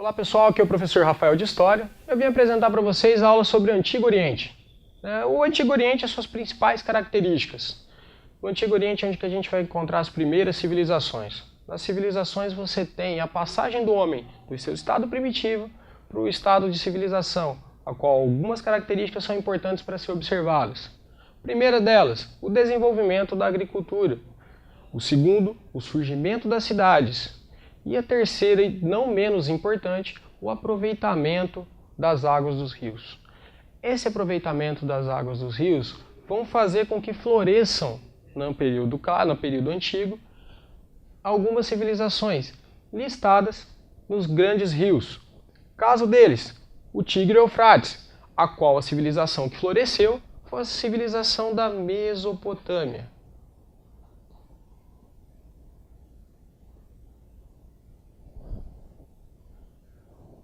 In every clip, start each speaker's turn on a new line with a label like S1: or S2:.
S1: Olá pessoal, aqui é o professor Rafael de História. Eu vim apresentar para vocês a aula sobre o Antigo Oriente. O Antigo Oriente e as suas principais características. O Antigo Oriente é onde que a gente vai encontrar as primeiras civilizações. Nas civilizações você tem a passagem do homem do seu estado primitivo para o estado de civilização, a qual algumas características são importantes para ser observadas. A primeira delas, o desenvolvimento da agricultura. O segundo, o surgimento das cidades. E a terceira, e não menos importante, o aproveitamento das águas dos rios. Esse aproveitamento das águas dos rios vão fazer com que floresçam, no período antigo, algumas civilizações listadas nos grandes rios. Caso deles, o Tigre e o Eufrates, a qual a civilização que floresceu foi a civilização da Mesopotâmia.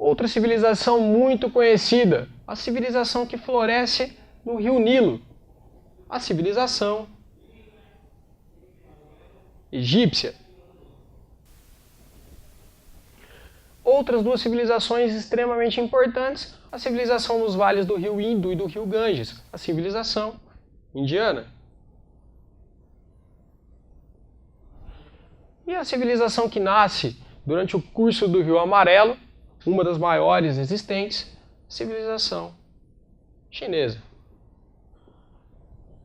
S1: Outra civilização muito conhecida, a civilização que floresce no rio Nilo, a civilização egípcia. Outras duas civilizações extremamente importantes, a civilização nos vales do rio Indo e do rio Ganges, a civilização indiana. E a civilização que nasce durante o curso do rio Amarelo, uma das maiores existentes, civilização chinesa.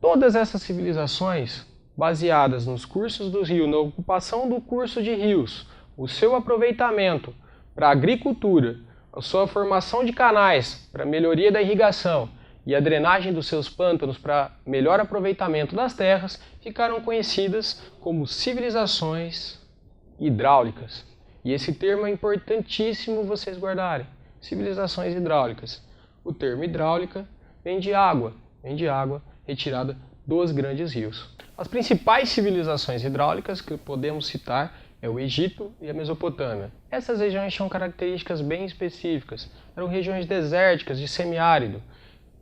S1: Todas essas civilizações, baseadas nos cursos do rio, na ocupação do curso de rios, o seu aproveitamento para a agricultura, a sua formação de canais para a melhoria da irrigação e a drenagem dos seus pântanos para melhor aproveitamento das terras, ficaram conhecidas como civilizações hidráulicas. E esse termo é importantíssimo vocês guardarem. Civilizações hidráulicas. O termo hidráulica vem de água retirada dos grandes rios. As principais civilizações hidráulicas que podemos citar é o Egito e a Mesopotâmia. Essas regiões tinham características bem específicas. Eram regiões desérticas, de semiárido.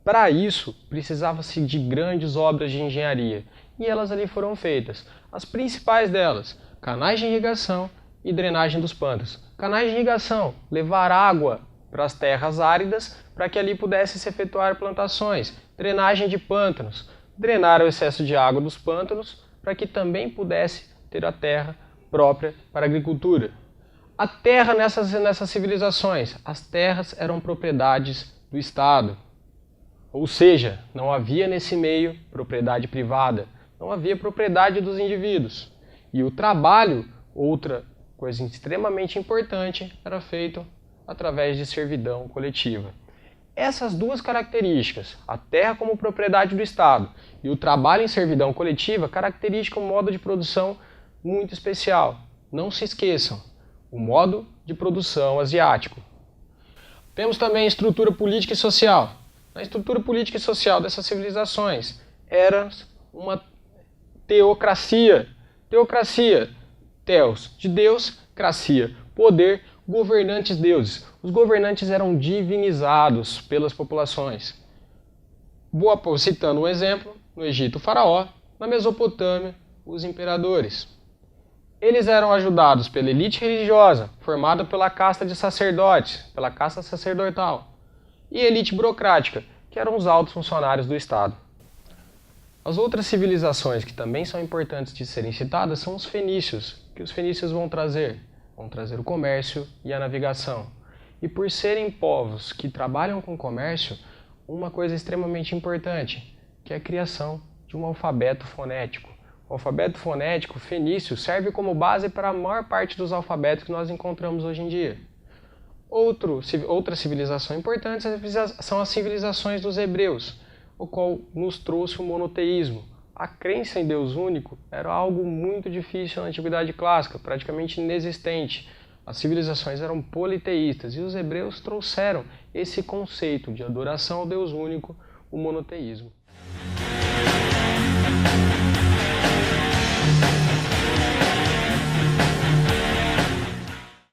S1: Para isso, precisava-se de grandes obras de engenharia. E elas ali foram feitas. As principais delas, canais de irrigação e drenagem dos pântanos. Canais de irrigação, levar água para as terras áridas para que ali pudesse se efetuar plantações. Drenagem de pântanos, drenar o excesso de água dos pântanos para que também pudesse ter a terra própria para a agricultura. A terra nessas civilizações, as terras eram propriedades do Estado. Ou seja, não havia nesse meio propriedade privada, não havia propriedade dos indivíduos. E o trabalho, outra coisa extremamente importante, era feito através de servidão coletiva. Essas duas características, a terra como propriedade do Estado e o trabalho em servidão coletiva, caracterizam um modo de produção muito especial. Não se esqueçam, o modo de produção asiático. Temos também a estrutura política e social. Na estrutura política e social dessas civilizações, era uma teocracia. Teocracia, Theos, de Deus, cracia, poder, governantes deuses. Os governantes eram divinizados pelas populações. Citando um exemplo, no Egito o faraó, na Mesopotâmia os imperadores. Eles eram ajudados pela elite religiosa, formada pela casta de sacerdotes, pela casta sacerdotal, e elite burocrática, que eram os altos funcionários do Estado. As outras civilizações que também são importantes de serem citadas são os fenícios, que os fenícios vão trazer o comércio e a navegação. E por serem povos que trabalham com comércio, uma coisa extremamente importante, que é a criação de um alfabeto fonético. O alfabeto fonético fenício serve como base para a maior parte dos alfabetos que nós encontramos hoje em dia. Outra civilização importante são as civilizações dos hebreus, o qual nos trouxe o monoteísmo. A crença em Deus único era algo muito difícil na Antiguidade Clássica, praticamente inexistente. As civilizações eram politeístas e os hebreus trouxeram esse conceito de adoração ao Deus único, o monoteísmo.